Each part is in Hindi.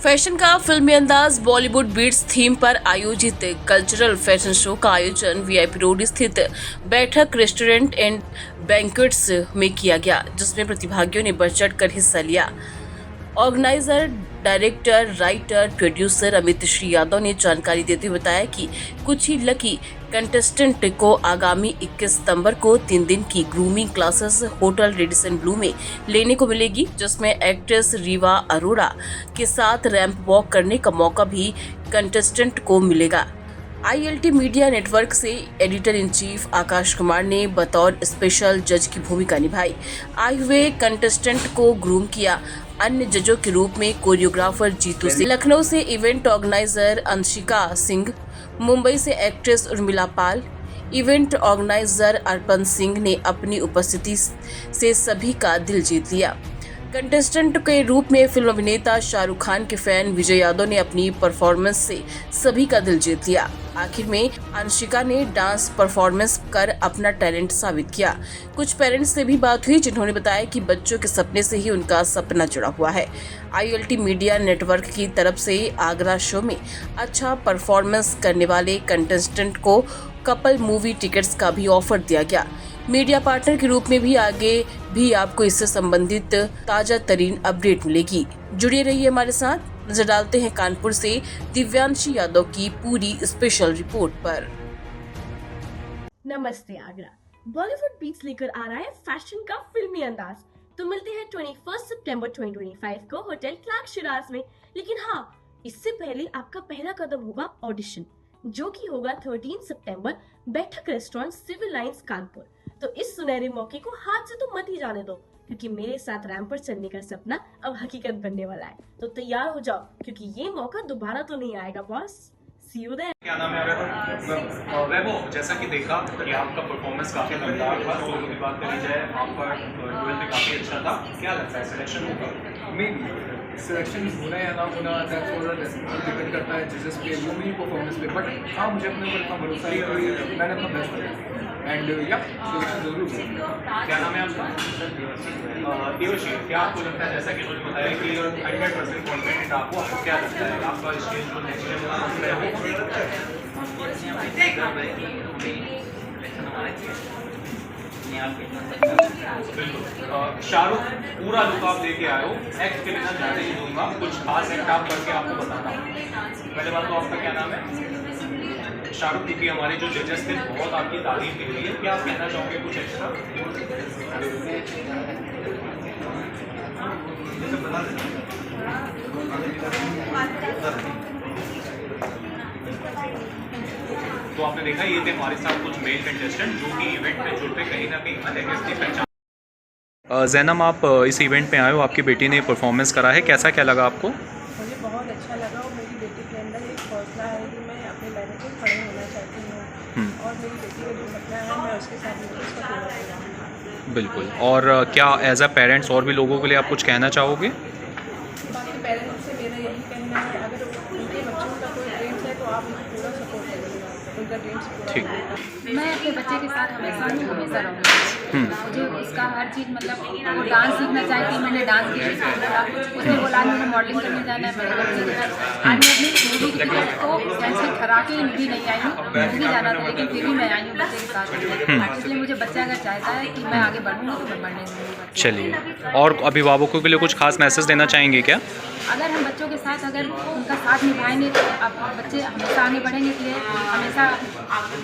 फैशन का फिल्मी अंदाज बॉलीवुड बीट्स थीम पर आयोजित कल्चरल फैशन शो का आयोजन वीआईपी रोड स्थित बैठक रेस्टोरेंट एंड बैंक्वेट्स में किया गया, जिसमें प्रतिभागियों ने बढ़ चढ़ कर हिस्सा लिया। Organiser, director, writer, producer Amit Shri Yadav ने जानकारी देते हुए बताया कि कुछ ही लकी कंटेस्टेंट को आगामी 21 सितंबर को 3 दिन की grooming classes hotel Radisson Blu में लेने को मिलेगी, जिसमें एक्ट्रेस रीवा अरोड़ा के साथ रैंप वॉक करने का मौका भी कंटेस्टेंट को मिलेगा। आईएलटी मीडिया नेटवर्क से editor in chief Akash Kumar ने बतौर स्पेशल जज की भूमिका निभाई। आए हुए कंटेस्टेंट को ग्रूम किया। अन्य जजों के रूप में कोरियोग्राफर जीतू सिंह, लखनऊ से इवेंट ऑर्गेनाइजर अंशिका सिंह, मुंबई से एक्ट्रेस उर्मिला पाल। इवेंट ऑर्गेनाइजर अर्पण सिंह ने अपनी उपस्थिति से सभी का दिल जीत लिया। कंटेस्टेंट के रूप में फिल्म अभिनेता शाहरुख खान के फैन विजय यादव ने अपनी परफॉर्मेंस से सभी का दिल जीत लिया। आखिर में अंशिका ने डांस परफॉर्मेंस कर अपना टैलेंट साबित किया। कुछ पेरेंट्स से भी बात हुई, जिन्होंने बताया कि बच्चों के सपने से ही उनका सपना जुड़ा हुआ है। आईएलटी मीडिया नेटवर्क की तरफ से आगरा शो में अच्छा परफॉर्मेंस करने वाले कंटेस्टेंट को कपल मूवी टिकट्स का भी ऑफर दिया गया। मीडिया पार्टनर के रूप में भी आगे भी आपको इससे संबंधित ताजा तरीन अपडेट मिलेगी। जुड़े रहिए हमारे साथ। नजर डालते हैं कानपुर से दिव्यांशी यादव की पूरी स्पेशल रिपोर्ट पर। नमस्ते आगरा। बॉलीवुड बीट्स लेकर आ रहा है फैशन का फिल्मी अंदाज। तो मिलते हैं 21 सितंबर 2025 को होटल क्लार्क शिराज में। लेकिन हाँ, इससे पहले आपका पहला कदम होगा ऑडिशन, जो कि होगा 13 सितंबर बैठक रेस्टोरेंट सिविल लाइंस कानपुर। तो इस सुनहरे मौके को हाथ से तो मत ही जाने दो, क्योंकि मेरे साथ रैंप पर चलने का सपना अब हकीकत बनने वाला है। तो तैयार हो जाओ, क्योंकि ये मौका दोबारा तो नहीं आएगा बॉस। C you there. क्या नाम है वैभव? जैसा कि देखा कि आपका परफॉर्मेंस काफी दमदार था, सोलो की बात करी जाए आपका डुएल भी काफी अच्छा था। क्या लगता है सिलेक्शन होगा? सिलेक्शन होना या ना होना डिपेंड करता है जजेस पे, वो मेरी परफॉर्मेंस पे। बट हाँ, मुझे अपने ऊपर इतना भरोसा है कि मैंने अपना बेस्ट किया एंड या सिलेक्शन जरूर होगा। क्या नाम है आपका? देवशी, क्या आपको लगता है, जैसा कि उन्होंने बताया कि 100% कॉन्फिडेंट आपको, क्या लगता है आपका स्टेज जो नेक्स्ट शाहरुख पूरा लुक आप लेके आए हो, एक्ट के बिना जाने नहीं दूंगा, कुछ खास एक्ट आप करके आपको बताता हूँ। पहले बात तो आपका क्या नाम है? शाहरुख, क्योंकि हमारे जो जजेस थे बहुत आपकी तारीफ के लिए, क्या आप कहना चाहोगे कुछ एक्स्ट्रा? तो आपने देखा ये थे हमारे साथ कुछ मेल कंटेस्टेंट जो कि इवेंट पे जुड़ते कहीं ना कहीं अलग अपनी पहचान। जैनम, आप इस इवेंट पे आए हो, आपकी बेटी ने परफॉर्मेंस करा है, कैसा क्या लगा आपको? मुझे बहुत अच्छा लगा और मेरी बेटी के अंदर एक हौसला है कि मैं अपने पैरों पर खड़े होना चाहती हूँ और मेरी बेटी का जो सपना है मैं उसके साथ मिलकर उसको पूरा करूँगी। बिल्कुल। और क्या एज अ पेरेंट्स और भी लोगों के लिए आप कुछ कहना चाहोगे? बाकी पेरेंट्स से मेरा यही कहना है, अगर उनके बच्चों का कोई ड्रीम्स है तो आप उनको पूरा सपोर्ट करिएगा, उनका ड्रीम्स पूरा ठीक। करिएगा। मैं अपने बच्चे के साथ हमेशा रहूँगी। मुझे उसका हर चीज़, मतलब वो डांस सीखना चाहती है, मैंने डांस की बोला, उसने बोला मुझे मॉडलिंग करने जाना है, मेरे बच्चे के साथ आज मैं अपनी मूवी की टिकट को कैंसिल करा के भी नहीं आई हूँ। मूवी जाना था लेकिन फिर भी मैं आई हूँ बच्चे के साथ, इसलिए मुझे बच्चा अगर चाहता है कि मैं आगे बढ़ूँगी तो मैं बढ़ने दूँगी। चलिए, और अभिभावकों के लिए कुछ खास मैसेज देना चाहेंगे क्या? अगर हम बच्चों के साथ अगर उनका साथ निभाएंगे तो अब बच्चे हमेशा आगे बढ़ेंगे, इसलिए हमेशा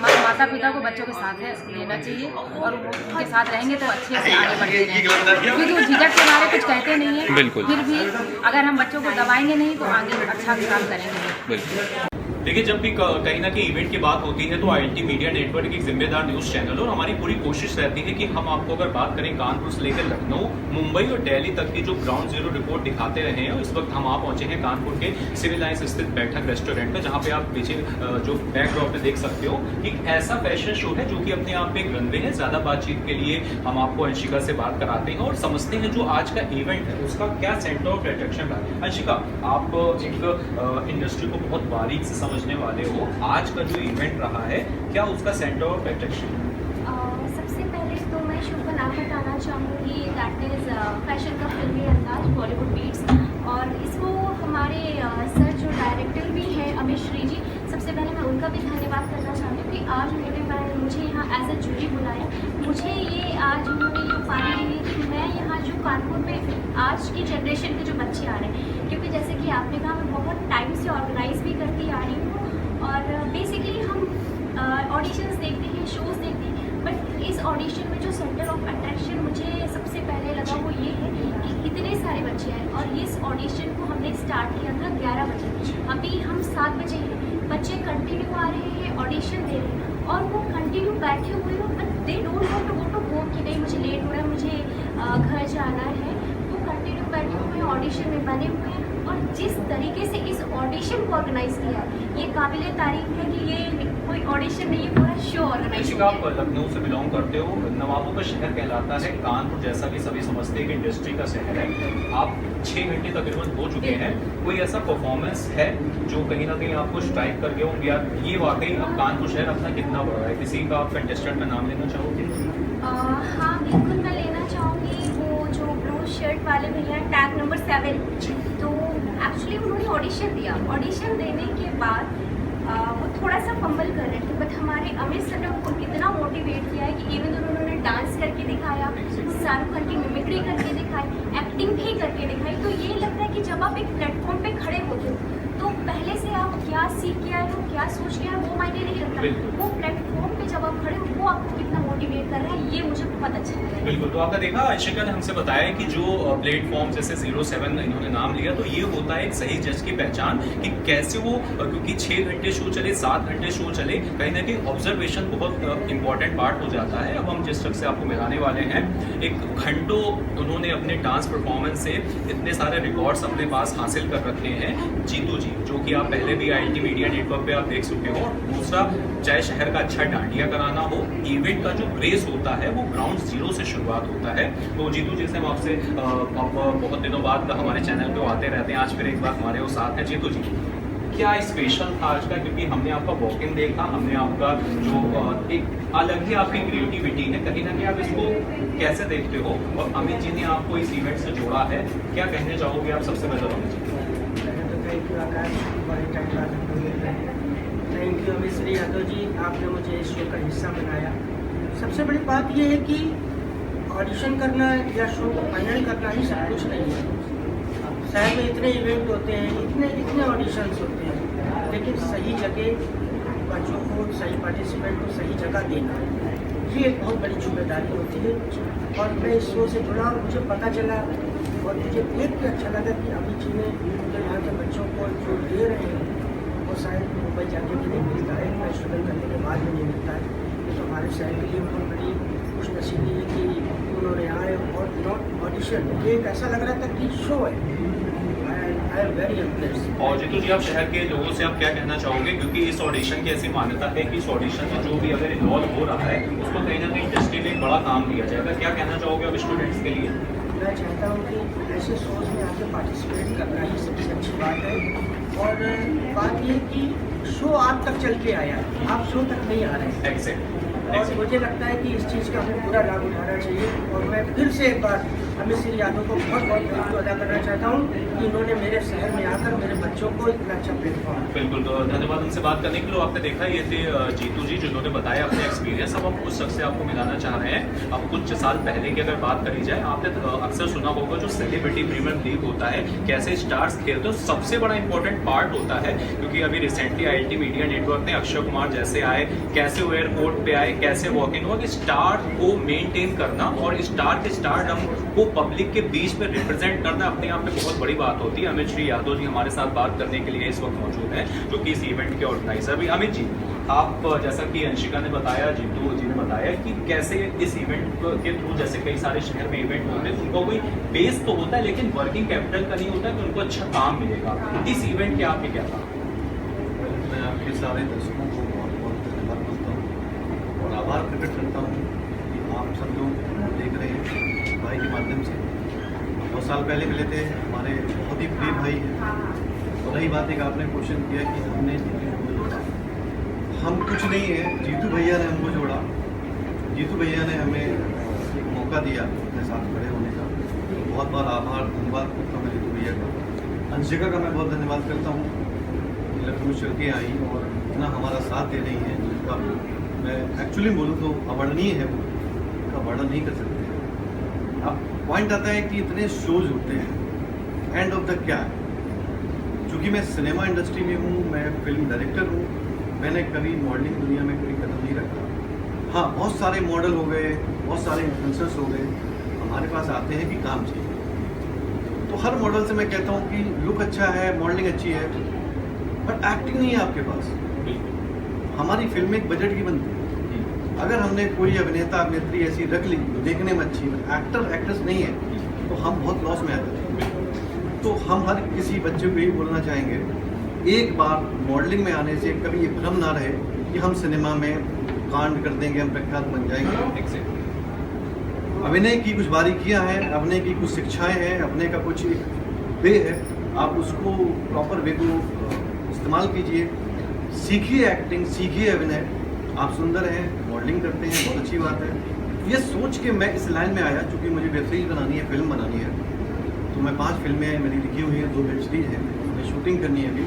माता पिता को बच्चों के साथ लेना चाहिए और उनके साथ रहेंगे तो अच्छे से आगे बढ़ते रहेंगे, क्योंकि वो झिझक के बारे कुछ कहते नहीं है। बिल्कुल। फिर भी अगर हम बच्चों को दबाएंगे नहीं तो आगे अच्छा काम करेंगे। बिल्कुल। देखिए, जब भी कहीं ना कहीं इवेंट की बात होती है तो आईएलटी मीडिया नेटवर्क एक जिम्मेदार न्यूज़ चैनल और हमारी पूरी कोशिश रहती है कि हम आपको अगर बात करें कानपुर से लेकर लखनऊ, मुंबई और दिल्ली तक की जो ग्राउंड जीरो रिपोर्ट दिखाते रहे हैं। इस वक्त हम आप पहुंचे हैं कानपुर के सिविल लाइंस स्थित बैठक रेस्टोरेंट में, जहां पे आप पीछे जो बैकड्रॉप में देख सकते हो एक ऐसा फैशन शो है जो कि अपने आप में एक रनवे है। ज्यादा बातचीत के लिए हम आपको अंशिका से बात कराते हैं और समझते हैं जो आज का इवेंट है उसका क्या सेंटर ऑफ अट्रैक्शन है। अंशिका, आप एक इंडस्ट्री को बहुत बारीक से समझने वाले हो, आज का जो इवेंट रहा है क्या उसका सेंटर ऑफ अट्रैक्शन? सबसे पहले तो मैं शो का नाम बताना चाहूँगी, दैट इज़ फैशन का फिल्मी अंदाज बॉलीवुड बीट्स, और इसको हमारे का भी धन्यवाद करना चाहती हूँ कि आज मुझे यहाँ एज अ जूरी बुलाया। मुझे ये आज उन्होंने ये उपाधि दी है कि मैं यहाँ जो कानपुर में आज की जनरेशन के जो बच्चे आ रहे हैं, क्योंकि जैसे कि आपने कहा मैं बहुत टाइम से ऑर्गेनाइज भी करती आ रही हूँ और बेसिकली हम ऑडिशंस देखते हैं, शोज़ देखते हैं, बट इस ऑडिशन में जो सेंटर ऑफ अट्रैक्शन मुझे सबसे पहले लगा वो ये है कि इतने सारे बच्चे हैं और इस ऑडिशन को हमने स्टार्ट किया था 11 बजे, अभी हम 7 बजे हैं। बच्चे कंटिन्यू आ रहे हैं, ऑडिशन दे रहे हैं और वो कंटिन्यू बैठे हुए हो, but they don't want to go to home कि नहीं मुझे लेट हो रहा है, मुझे घर जाना है। वो कंटिन्यू बैठे हुए हैं, ऑडिशन में बने हुए हैं और जिस तरीके से इस ऑडिशन को ऑर्गेनाइज किया ये काबिल तारीफ है कि ये कोई ऑडिशन नहीं, ये पूरा शो ऑर्गेनाइज ऋषिका, आप लखनऊ से बिलोंग करते हो, नवाबों का शहर कहलाता है कानपुर, जैसा कि सभी समझते हैं कि इंडस्ट्री का शहर है। आप 6 घंटे तकरीबन हो चुके हैं, कोई ऐसा परफॉर्मेंस है जो कहीं ना कहीं आपको स्ट्राइक कर गया हो यार ये वाकई अब कानपुर शहर अपना कितना बड़ा है? किसी का आप कंटेस्टेंट का नाम लेना चाहोगे? हाँ बिल्कुल, मैं लेना चाहूँगी वो जो ब्लू शर्ट वाले भैया, टैग नंबर 7। तो एक्चुअली उन्होंने ऑडिशन दिया, ऑडिशन देने के बाद वो थोड़ा सा फंबल कर रहे थे, बट हमारे अमित सर ने उनको इतना मोटिवेट किया है कि इवन उन्होंने डांस करके दिखाया, शाहरुख खान की मिमिक्री करके दिखाई, एक्टिंग भी करके दिखाई। तो ये लगता है कि जब आप एक प्लेटफॉर्म पे खड़े होते हो तो पहले से आप क्या सीख के आए हो, क्या सोच के आए हो, वो मायने नहीं रखता, वो प्लेटफॉर्म पे जब आप खड़े हो वो आपको कितना मोटिवेट कर रहा है, ये मुझे बहुत अच्छा लगा। बिल्कुल, तो आपने देखा अंशिका ने हमसे बताया कि जो प्लेटफॉर्म जैसे 07 इन्होंने नाम लिया, तो ये होता है एक सही जज की पहचान कि कैसे वो, क्योंकि 6 घंटे शो चले, 7 घंटे शो चले, कहीं ना कहीं ऑब्जर्वेशन बहुत इंपॉर्टेंट पार्ट हो जाता है। अब हम जिस शख्स से आपको मिलाने वाले हैं, एक घंटों उन्होंने अपने डांस परफॉर्मेंस से इतने सारे रिकॉर्ड्स अपने पास हासिल कर रखे हैं, जीतू जी, जो कि आप पहले भी ILT मीडिया नेटवर्क पे आप देख चुके हो। दूसरा, चाहे शहर का अच्छा डांडिया कराना हो, इवेंट का जो ग्रेस होता है वो ग्राउंड जीरो से शुरुआत होता है। तो जीतू जी से हम आपसे बहुत दिनों बाद हमारे चैनल पे आते रहते हैं, आज फिर एक बार हमारे वो साथ हैं। जीतू जी, क्या स्पेशल था आज का? क्योंकि हमने आपका वॉक इन देखा, हमने आपका जो एक अलग ही आपकी क्रिएटिविटी है, कहीं ना कहीं आप इसको कैसे देखते हो? और अमित जी ने आपको इस इवेंट से जोड़ा है, क्या कहने चाहोगे आप सबसे पहले अमित जी? थैंक यू अमित श्री यादव जी, आपने मुझे इस शो का हिस्सा बनाया। सबसे बड़ी बात यह है कि ऑडिशन करना या शो को फाइनल करना ही सब कुछ नहीं है। शहर में इतने इवेंट होते हैं, इतने ऑडिशंस होते हैं, लेकिन सही जगह बच्चों को, सही पार्टिसिपेंट को सही जगह देना, ये एक बहुत बड़ी जिम्मेदारी होती है। और मैं इस शो से जुड़ा और मुझे पता चला और मुझे देख के अच्छा लगा कि अमित जी ने जो यहाँ के बच्चों को जो दे रहे हैं वो शायद मुंबई जाके भी नहीं मिलता है, मैं स्ट्रगल करने के बाद भी नहीं मिलता है। ये तो हमारे शहर के लिए बहुत बड़ी खुशनसीबी है कि उन्होंने आए और नॉट ऑडिशन, ये एक ऐसा लग रहा था कि शो है। I am very impressed. और जीतू जी, आप शहर के लोगों से आप क्या कहना चाहोगे? क्योंकि इस ऑडिशन की ऐसी मान्यता है कि इस ऑडिशन में जो भी अगर इन्वॉल्व हो रहा है उसको कहीं ना कहीं इंडस्ट्री में एक बड़ा काम दिया जाएगा, क्या कहना चाहोगे आप स्टूडेंट्स के लिए? मैं चाहता हूँ कि ऐसे शोज़ में आके पार्टिसिपेट करना ही सबसे अच्छी बात है। और बात ये कि शो आप तक चल के आया, आप शो तक नहीं आ रहे हैं। एग्जैक्ट। और मुझे लगता है कि इस चीज़ का हमें पूरा लाभ उठाना चाहिए। और मैं फिर से एक बार अमित श्री यादव को बहुत बहुत थैंक यू अदा करना चाहता हूँ कि इन्होंने मेरे शहर में आकर मेरे बच्चों को इतना अच्छा प्लेटफॉर्म। बिल्कुल, तो धन्यवाद उनसे बात करने के लिए। आपने देखा ये थे जीतू जी, जिन्होंने बताया अपने एक्सपीरियंस। अब हम उस शख्स से आपको मिलाना चाह रहे हैं। अब कुछ साल पहले की अगर बात करी जाए, आपने अक्सर सुना होगा जो सेलिब्रिटी प्रीमियर लीग होता है, कैसे स्टार्स खेलते हैं, सबसे बड़ा इंपॉर्टेंट पार्ट होता है। क्योंकि अभी रिसेंटली ILT मीडिया नेटवर्क ने अक्षय कुमार जैसे आए, कैसे वो एयरपोर्ट पे आए, कैसे वॉक इन हुआ, कि स्टार को मेंटेन करना और स्टार के स्टारडम को पब्लिक के बीच में रिप्रेजेंट करना अपने आप में बहुत बड़ी बात होती है। अमित श्री यादव जी हमारे साथ बात करने के लिए इस वक्त मौजूद हैं, जो कि इस इवेंट के ऑर्गेनाइजर भी। अमित जी, आप जैसा कि अंशिका ने बताया, जीतू जी ने बताया कि कैसे इस इवेंट के थ्रू, जैसे कई सारे शहर में इवेंट होते हैं, उनका कोई बेस तो होता है लेकिन वर्किंग कैपिटल का नहीं होता है कि उनको अच्छा काम मिलेगा। इस इवेंट के आपने क्या कहा? मैं आपके सारे दर्शकों को बहुत बहुत धन्यवाद करता हूँ और आभार प्रकट करता हूँ कि आप सब लोग देख रहे हैं भाई के माध्यम से। बहुत साल पहले मिले थे, हमारे बहुत ही प्रिय भाई हैं। और रही बात एक आपने क्वेश्चन किया कि हमने जीतू को जोड़ा, हम कुछ नहीं है, जीतू भैया ने हमको जोड़ा। जीतू भैया ने हमें एक मौका दिया अपने साथ खड़े होने का। बहुत बहुत आभार, धन्यवाद करता हूँ मैं जीतू भैया का। अंशिका का मैं बहुत धन्यवाद करता हूँ। लखनऊ चल के आई और इतना हमारा साथ दे रही हैं जिसका मैं एक्चुअली बोलूँ तो अवर्णनीय है, वो उसका वर्णन नहीं कर सकते। अब पॉइंट आता है कि इतने शोज होते हैं, एंड ऑफ द क्या है। चूँकि मैं सिनेमा इंडस्ट्री में हूँ, मैं फिल्म डायरेक्टर हूँ, मैंने कभी मॉडलिंग दुनिया में कभी कदम नहीं रखा। हाँ, बहुत सारे मॉडल हो गए, बहुत सारे इन्फ्लुएंसर्स हो गए, हमारे पास आते हैं कि काम चाहिए। तो हर मॉडल से मैं कहता हूँ कि लुक अच्छा है, मॉडलिंग अच्छी है, बट एक्टिंग नहीं है आपके पास। हमारी फिल्म एक बजट की बनती है। अगर हमने कोई अभिनेता अभिनेत्री ऐसी रख ली जो देखने में अच्छी, एक्टर एक्ट्रेस नहीं है, तो हम बहुत लॉस में आ जाते हैं। तो हम हर किसी बच्चे को यही बोलना चाहेंगे, एक बार मॉडलिंग में आने से कभी ये भ्रम ना रहे कि हम सिनेमा में कांड कर देंगे, हम प्रख्यात बन जाएंगे। अभिनय की कुछ बारीकियां हैं, अभिनय की कुछ शिक्षाएं हैं, अभिनय का कुछ एक वे है, आप उसको प्रॉपर वे को इस्तेमाल कीजिए, सीखिए एक्टिंग, सीखिए अभिनय। आप सुंदर हैं, मॉडलिंग करते हैं, बहुत अच्छी बात है। ये सोच के मैं इस लाइन में आया, चूँकि मुझे वेब सीरीज बनानी है, फिल्म बनानी है, तो मैं 5 फिल्में मेरी लिखी हुई हैं, 2 वेब सीरीज हैं, मुझे शूटिंग करनी है अभी।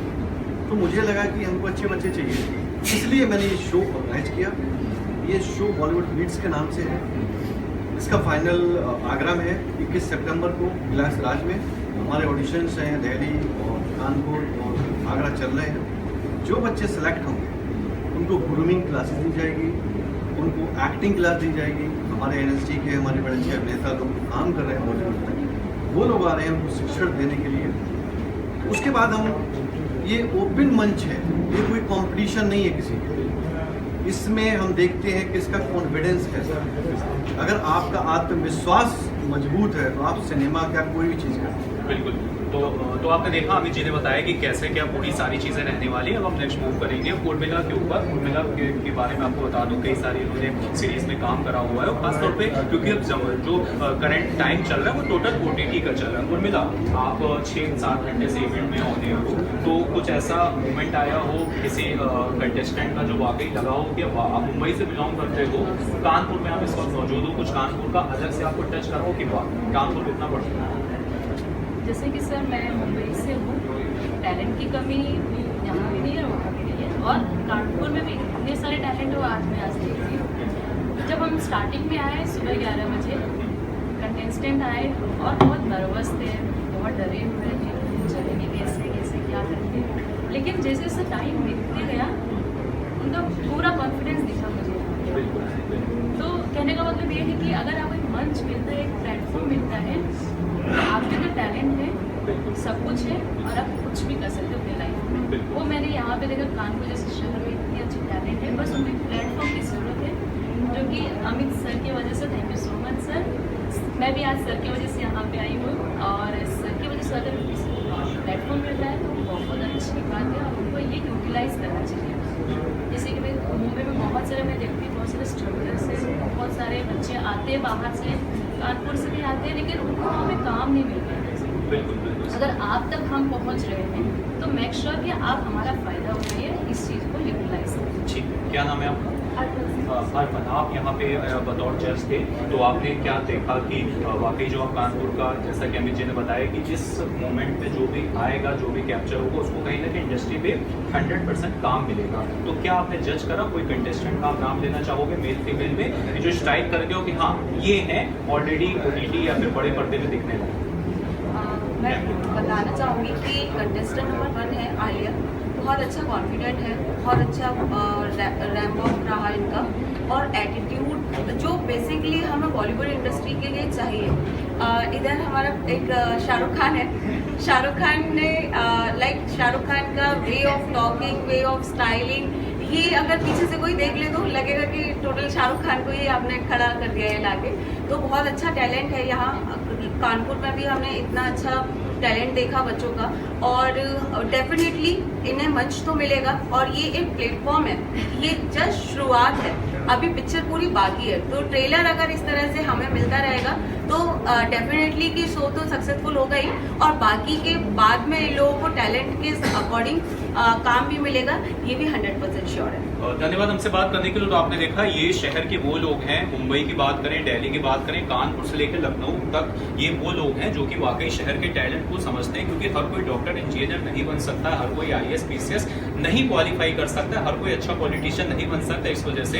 तो मुझे लगा कि हमको अच्छे बच्चे चाहिए, इसलिए मैंने ये शो ऑर्गेनाइज किया। ये शो बॉलीवुड बीट्स के नाम से है। इसका फाइनल आगरा में है 21 सितंबर को इलास राज में। हमारे ऑडिशंस हैं दिल्ली और कानपुर और आगरा चल रहे हैं। जो बच्चे सेलेक्ट होंगे उनको ग्रूमिंग क्लासेस दी जाएगी, उनको एक्टिंग क्लास दी जाएगी। हमारे NSD के हमारे बड़े अच्छे अभिनेता लोग काम कर रहे हैं बॉलीवुड में, वो लोग आ रहे हैं उनको शिक्षण देने के लिए। उसके बाद हम ये ओपन मंच है, ये कोई कंपटीशन नहीं है किसी के। इसमें हम देखते हैं कि इसका कॉन्फिडेंस कैसा है। अगर आपका आत्मविश्वास मजबूत है तो आप सिनेमा क्या कोई भी चीज़ कर सकते हैं। बिल्कुल। तो आपने देखा, अमित जी ने बताया कि कैसे क्या पूरी सारी चीज़ें रहने वाली है। अब हम नेक्स्ट मूव करेंगे उर्मिला के ऊपर। उर्मिला के बारे में आपको बता दूं, कई सारी उन्होंने सीरीज में काम करा हुआ है, और खासतौर पे क्योंकि अब जो करंट टाइम चल रहा है वो टोटल OTT का चल रहा है। उर्मिला, आप 6-7 घंटे से इवेंट में होने हो, तो कुछ ऐसा मोमेंट आया हो किसी कंटेस्टेंट का जो वाकई लगा हो कि आप मुंबई से बिलोंग करते हो, कानपुर में आप इस वक्त मौजूद हो, कुछ कानपुर का अलग से आपको टच करा हो कि वाह कानपुर कितना बढ़िया है? जैसे कि सर मैं मुंबई से हूँ, टैलेंट की कमी यहाँ भी नहीं है, वहाँ भी नहीं है, और कानपुर में भी इतने सारे टैलेंट हो आज देख रही हूँ। जब हम स्टार्टिंग में आए सुबह 11 बजे, कंटेस्टेंट आए और बहुत नर्वस थे, बहुत डरे हुए थे, चलेंगे कैसे कैसे क्या करते, लेकिन जैसे जैसे टाइम बीतते गया उनका पूरा कॉन्फिडेंस दिखा मुझे। तो कहने का मतलब ये है कि अगर आपको एक मंच मिलता है, एक प्लेटफॉर्म मिलता है, आपके अंदर टैलेंट है, सब कुछ है, और आप कुछ भी कर सकते हो अपनी लाइफ में। वो मैंने यहाँ पे देखा, कानपुर जैसे शहर में इतनी अच्छी टैलेंट है, बस उन्हें प्लेटफॉर्म की ज़रूरत है, जो कि अमित सर की वजह से, thank you so much sir. मैं भी आज सर की वजह से यहाँ पे आई हूँ, और सर की वजह से अगर प्लेटफॉर्म मिल रहा है तो बहुत अच्छी बात है, और उनको ये यूटिलाइज़ करना चाहिए। जैसे कि मैं मुंबई में बहुत सारे मैं देखती हूँ, बहुत सारे स्ट्रगलर्स हैं, बहुत सारे बच्चे आते हैं बाहर से, कानपुर से भी आते हैं, लेकिन उनको वहाँ पे काम नहीं मिल रहा है। अगर आप तक हम पहुँच रहे हैं तो मेक श्योर कि आप हमारा फ़ायदा उठाइए, इस चीज़ को यूटिलाइज करें। ठीक, क्या नाम है आपका? अर्पण। आप यहाँ पे बतौर जज थे, तो आपने क्या देखा कि वाकई जो आप कानपुर का, जैसा कि अमित जी ने बताया कि इस मोमेंट में जो भी आएगा, जो भी कैप्चर होगा, उसको कहीं ना कहीं इंडस्ट्री पे 100% काम मिलेगा। तो क्या आपने जज करा, कोई कंटेस्टेंट का आप नाम लेना चाहोगे मेल फीमेल में कि जो स्ट्राइक करके हो कि हाँ ये है ऑलरेडी OTT या फिर बड़े पर्दे में दिखने लगे? मैं बताना चाहूँगी कि कंटेस्टेंट नंबर 1 है आलिया, बहुत अच्छा कॉन्फिडेंट है, बहुत अच्छा रैंप वॉक रहा इनका, और एटीट्यूड जो बेसिकली हमें बॉलीवुड इंडस्ट्री के लिए चाहिए। इधर हमारा एक शाहरुख खान है, शाहरुख खान ने शाहरुख खान का way of talking, way of styling, ये अगर पीछे से कोई देख ले तो लगेगा कि टोटल शाहरुख खान को ही आपने खड़ा कर दिया है लाके। तो बहुत अच्छा टैलेंट है यहाँ कानपुर में भी, हमने इतना अच्छा टैलेंट देखा बच्चों का, और डेफिनेटली इन्हें मंच तो मिलेगा, और ये एक प्लेटफॉर्म है, ये जस्ट शुरुआत है। अभी पिक्चर पूरी बाकी है। तो ट्रेलर अगर इस तरह से हमें मिलता रहेगा तो डेफिनेटली कि शो तो सक्सेसफुल होगा ही, और बाकी के बाद में इन लोगों को टैलेंट के अकॉर्डिंग काम भी मिलेगा, ये भी 100% श्योर है। धन्यवाद हमसे बात करने के लिए। तो आपने देखा ये शहर के वो लोग हैं, मुंबई की बात करें, दिल्ली की बात करें, कानपुर से लेकर लखनऊ तक, ये वो लोग हैं जो कि वाकई शहर के टैलेंट को समझते हैं। क्योंकि हर कोई डॉक्टर इंजीनियर नहीं बन सकता, हर कोई IAS PCS नहीं क्वालिफाई कर सकता, हर कोई अच्छा पॉलिटिशियन नहीं बन सकता। इस वजह से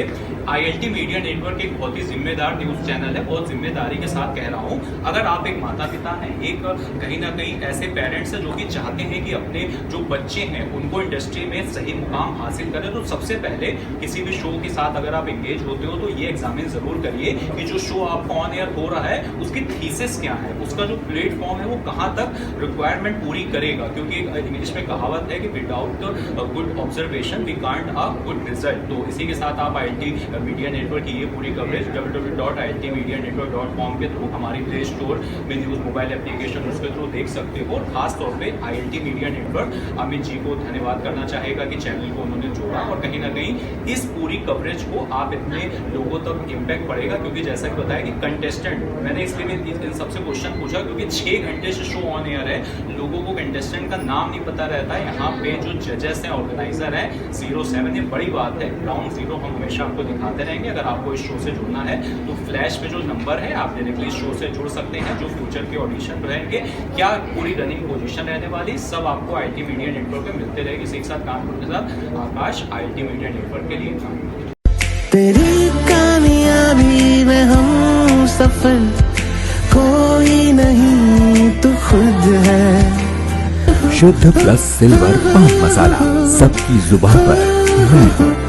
ILT मीडिया नेटवर्क एक बहुत ही जिम्मेदार न्यूज चैनल है। बहुत जिम्मेदारी के साथ कह रहा हूँ, अगर आप एक माता पिता हैं, एक कहीं ना कहीं ऐसे पेरेंट्स हैं जो कि चाहते हैं कि अपने जो बच्चे हैं उनको इंडस्ट्री में सही मुकाम हासिल करें, तो सबसे पहले किसी भी शो के साथ अगर आप एंगेज होते हो तो ये एग्जामिन जरूर करिए कि जो शो आपका ऑन एयर हो रहा है उसकी थीसिस क्या है, उसका जो प्लेटफॉर्म है वो कहाँ तक रिक्वायरमेंट पूरी करेगा। क्योंकि इंग्लिश में कहावत है कि without good observation we can't a good result. तो इसी के साथ आप ILT मीडिया नेटवर्क की ये पूरी कवरेज www.iltmedianetwork.com के थ्रू हमारी प्ले स्टोर में न्यूज मोबाइल एप्लीकेशन उसके थ्रू देख सकते हो। और खास तौर पे ILT media network Amit ji को धन्यवाद करना चाहेगा कि चैनल को उन्होंने जोड़ा, और कहीं ना कहीं इस पूरी कवरेज को आप इतने लोगों तक इम्पैक्ट पड़ेगा। क्योंकि जैसा कि बताया कि कंटेस्टेंट, मैंने इसलिए इन सबसे क्वेश्चन पूछा क्योंकि 6 घंटे से शो ऑन एयर है, लोगों को कंटेस्टेंट का नाम नहीं पता रहता है। यहाँ पे जो जजेस हैं, ऑर्गेनाइजर है 07, ये बड़ी बात है। ग्राउंड जीरो हम हमेशा आपको दिखाते रहेंगे। अगर आपको इस शो से जुड़ना है तो फ्लैश पे जो नंबर है आप डायरेक्टली इस शो से जुड़ सकते हैं। जो फ्यूचर के ऑडिशन रहेंगे, क्या पूरी रनिंग पोजीशन रहने वाली, सब आपको ILT मीडिया नेटवर्क पे मिलते रहेगी। इसी के साथ कानपुर के साथ आकाश, ILT मीडिया नेटवर्क के लिए। तेरी कामयाबी में हम सफल, कोई नहीं तू खुद है। शुद्ध प्लस सिल्वर पान मसाला, सबकी जुबान पर।